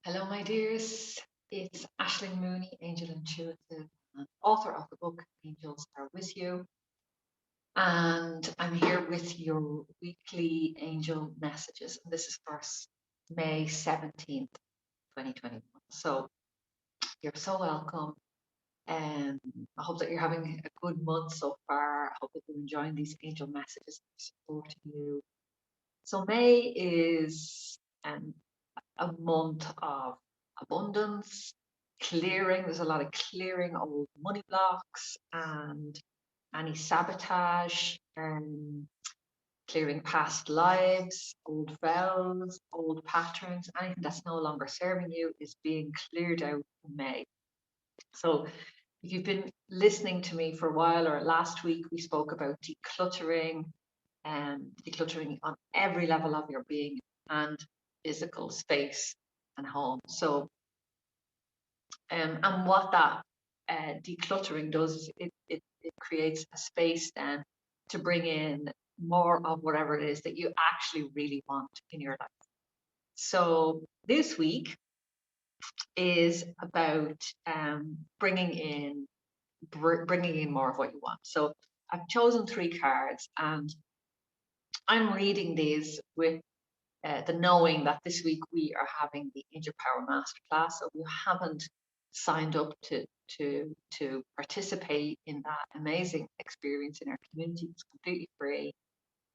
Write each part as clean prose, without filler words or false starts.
Hello, my dears. It's Aisling Mooney, Angel Intuitive, and author of the book Angels Are With You. And I'm here with your weekly angel messages. And this is for May 17th, 2021. So you're so welcome. And I hope that you're having a good month so far. I hope that you're enjoying these angel messages supporting you. So May is a month of abundance, clearing. There's a lot of clearing old money blocks and any sabotage, clearing past lives, old vows, old patterns, anything that's no longer serving you is being cleared out in May. So if you've been listening to me for a while, or last week we spoke about decluttering and decluttering on every level of your being and physical space and home. So and what that decluttering does is it creates a space then to bring in more of whatever it is that you actually really want in your life. So this week is about bringing in more of what you want. So I've chosen three cards, and I'm reading these with the knowing that this week we are having the Angel Power Masterclass. So if you haven't signed up to participate in that amazing experience in our community, it's completely free.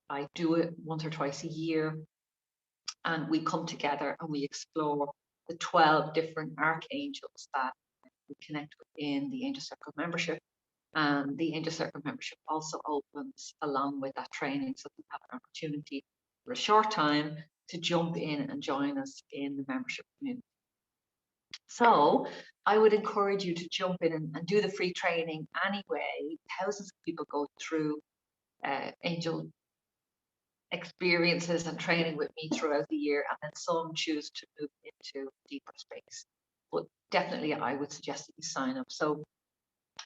I do it once or twice a year, and we come together and we explore the 12 different archangels that we connect with in the Angel Circle membership. And the Angel Circle membership also opens along with that training, so you have an opportunity for a short time to jump in and join us in the membership community. So I would encourage you to jump in and do the free training anyway. Thousands of people go through angel experiences and training with me throughout the year, and then some choose to move into deeper space. But definitely, I would suggest that you sign up. So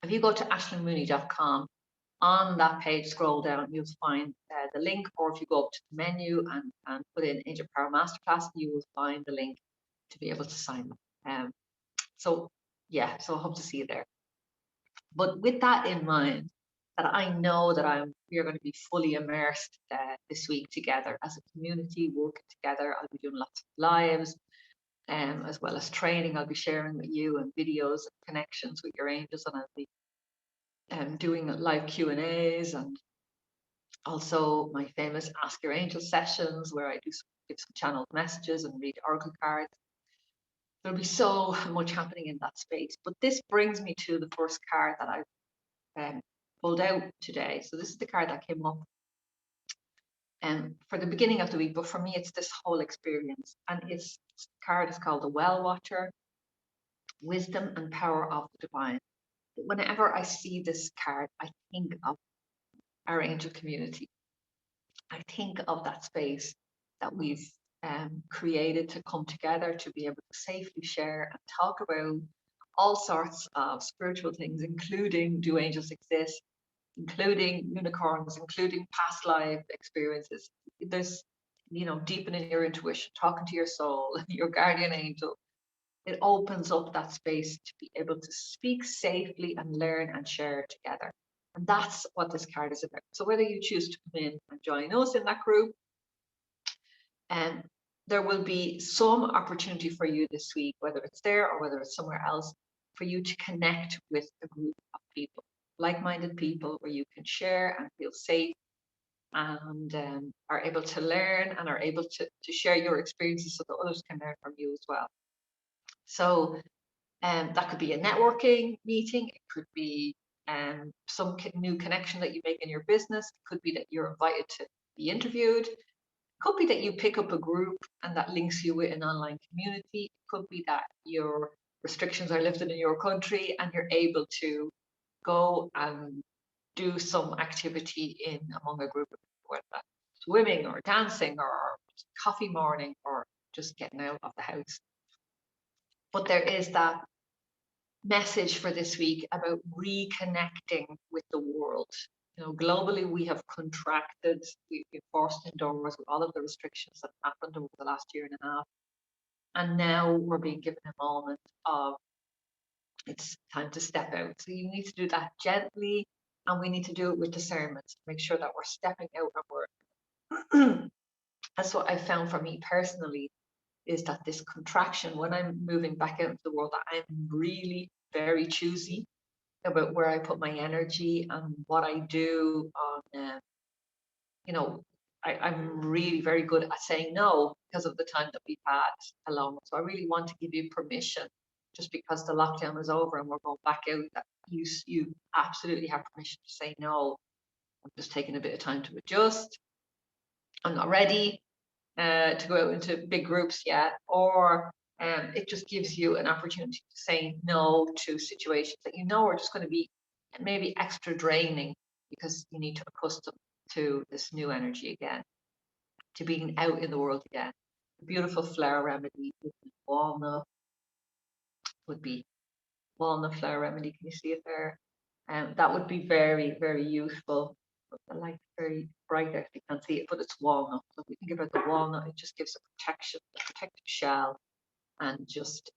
if you go to ashlingmooney.com, on that page, scroll down, you'll find the link, or if you go up to the menu and put in Angel Power Masterclass, you will find the link to be able to sign up. So I hope to see you there. But with that in mind, that I know that we are going to be fully immersed this week together as a community, working together. I'll be doing lots of lives, as well as training. I'll be sharing with you and videos and connections with your angels, and I'll be doing live Q&As, and also my famous Ask Your Angel sessions where I give some channeled messages and read oracle cards. There'll be so much happening in that space. But this brings me to the first card that I've pulled out today. So this is the card that came up for the beginning of the week, but for me it's this whole experience. And its card is called the Well Watcher, Wisdom and Power of the Divine. Whenever I see this card, I think of our angel community. I think of that space that we've created to come together to be able to safely share and talk about all sorts of spiritual things, including do angels exist, including unicorns, including past life experiences. There's, deepening your intuition, talking to your soul, your guardian angel. It opens up that space to be able to speak safely and learn and share together. And that's what this card is about. So whether you choose to come in and join us in that group, and there will be some opportunity for you this week, whether it's there or whether it's somewhere else, for you to connect with a group of people, like-minded people, where you can share and feel safe and are able to learn and are able to share your experiences so that others can learn from you as well. So that could be a networking meeting. It could be some new connection that you make in your business. It could be that you're invited to be interviewed. It could be that you pick up a group and that links you with an online community. It could be that your restrictions are lifted in your country and you're able to go and do some activity among a group of people, whether that's swimming or dancing or coffee morning or just getting out of the house. But there is that message for this week about reconnecting with the world. Globally, we have contracted, we've been forced indoors with all of the restrictions that happened over the last year and a half. And now we're being given a moment of it's time to step out. So you need to do that gently, and we need to do it with discernment. Make sure that we're stepping out and we're that's what I found for me personally, is that this contraction, when I'm moving back out into the world, that I'm really very choosy about where I put my energy and what I do on, you know, I'm really very good at saying no because of the time that we've had alone. So I really want to give you permission, just because the lockdown is over and we're going back out, that you absolutely have permission to say no. I'm just taking a bit of time to adjust. I'm not ready to go out into big groups yet, or it just gives you an opportunity to say no to situations that you know are just going to be maybe extra draining, because you need to accustom to this new energy again, to being out in the world again. A beautiful flower remedy would be walnut, would be walnut flower remedy. Can you see it there? That would be very, very useful. The light very bright if you can't see it, but it's walnut. So if we think about the walnut, it just gives a protection, a protective shell, and just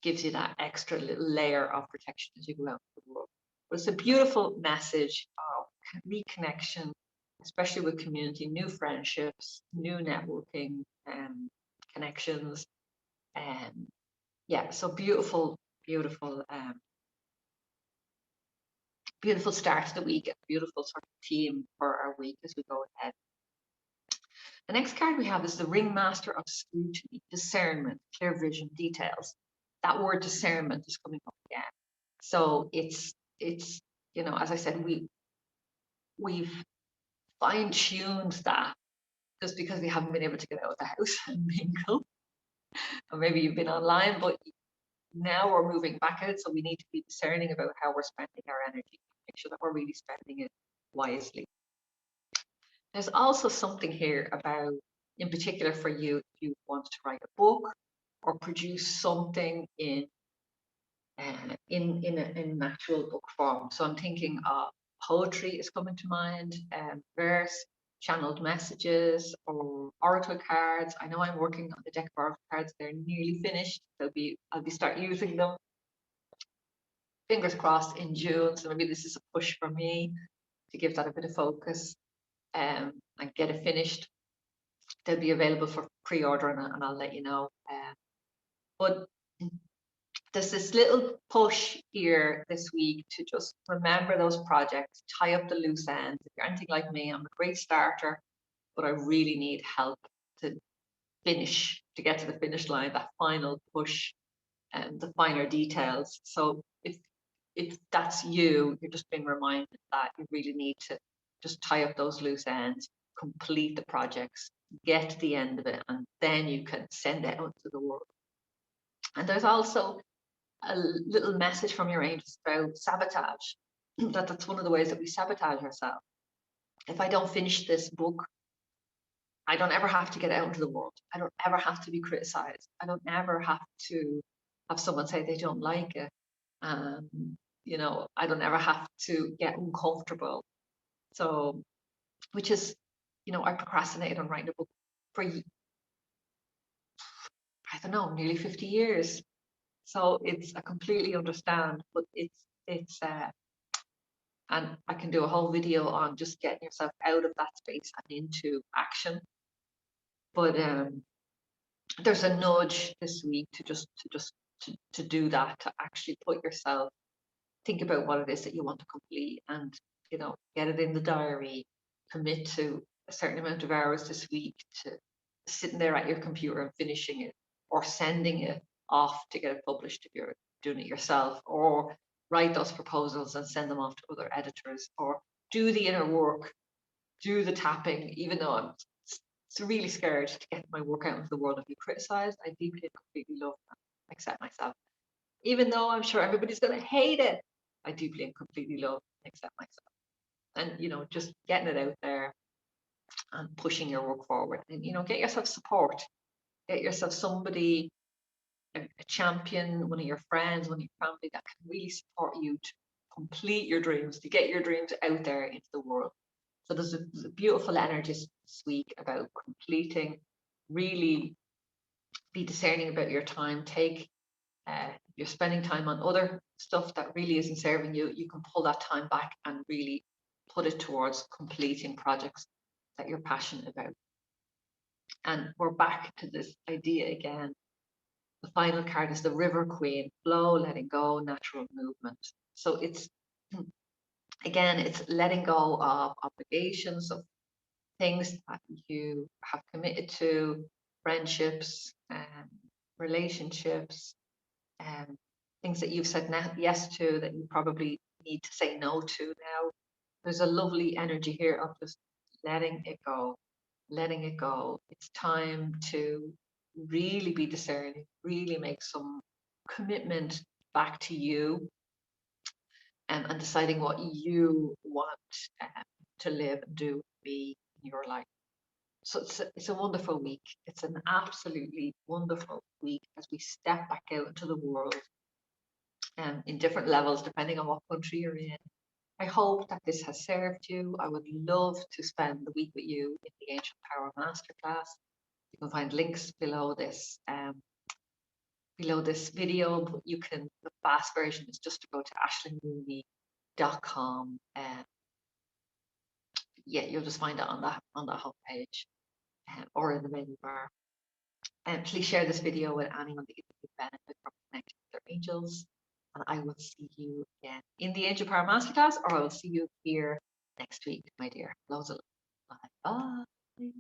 gives you that extra little layer of protection as you go out into the world. But it's a beautiful message of reconnection, especially with community, new friendships, new networking, connections. Yeah, so beautiful, beautiful, beautiful start to the week, a beautiful sort of theme for our week as we go ahead. The next card we have is the Ringmaster of Scrutiny, discernment, clear vision, details. That word discernment is coming up again. So it's as I said, we've fine-tuned that just because we haven't been able to get out of the house and mingle, or maybe you've been online, but now we're moving back out, so we need to be discerning about how we're spending our energy, make sure that we're really spending it wisely. There's also something here about, in particular for you, if you want to write a book or produce something in an actual book form. So I'm thinking of poetry is coming to mind, verse, channeled messages, or oracle cards. I know I'm working on the deck of oracle cards. They're nearly finished. I'll be start using them. Fingers crossed in June. So maybe this is a push for me to give that a bit of focus and get it finished. They'll be available for pre-order, and I'll let you know. But there's this little push here this week to just remember those projects, tie up the loose ends. If you're anything like me, I'm a great starter, but I really need help to finish, to get to the finish line, that final push and the finer details. So if that's you, you're just being reminded that you really need to just tie up those loose ends, complete the projects, get to the end of it, and then you can send it out to the world. And there's also a little message from your angels about sabotage. That's one of the ways that we sabotage ourselves. If I don't finish this book, I don't ever have to get out into the world. I don't ever have to be criticized. I don't ever have to have someone say they don't like it. I don't ever have to get uncomfortable. So, which is, I procrastinated on writing a book for, I don't know, nearly 50 years. So I completely understand, but and I can do a whole video on just getting yourself out of that space and into action. But there's a nudge this week to do that, to actually put yourself, think about what it is that you want to complete, and get it in the diary, commit to a certain amount of hours this week to sitting there at your computer and finishing it, or sending it off to get it published if you're doing it yourself, or write those proposals and send them off to other editors, or do the inner work, do the tapping. Even though I'm really scared to get my work out into the world and be criticized, I deeply and completely love and accept myself. Even though I'm sure everybody's going to hate it, I deeply and completely love and accept myself. And just getting it out there and pushing your work forward, and get yourself support, get yourself somebody, a champion, one of your friends, one of your family that can really support you to complete your dreams, to get your dreams out there into the world. So there's a beautiful energy this week about completing, really Be discerning about your time. If you're spending time on other stuff that really isn't serving you, you can pull that time back and really put it towards completing projects that you're passionate about. And we're back to this idea again. The final card is the River Queen, flow, letting go, natural movement. So it's, again, it's letting go of obligations, of things that you have committed to, friendships, relationships, things that you've said yes to that you probably need to say no to now. There's a lovely energy here of just letting it go, letting it go. It's time to really be discerning, really make some commitment back to you, and deciding what you want to live and do, be in your life. So it's a wonderful week. It's an absolutely wonderful week as we step back out into the world, in different levels, depending on what country you're in. I hope that this has served you. I would love to spend the week with you in the Ancient Power Masterclass. You can find links below this video, but the fast version is just to go to ashleymooney.com. Yeah, you'll just find it on that homepage, or in the menu bar. And please share this video with anyone that you think would benefit from connecting with their angels. And I will see you again in the Angel Power Masterclass, or I will see you here next week, my dear. Loads of love. Bye. Bye.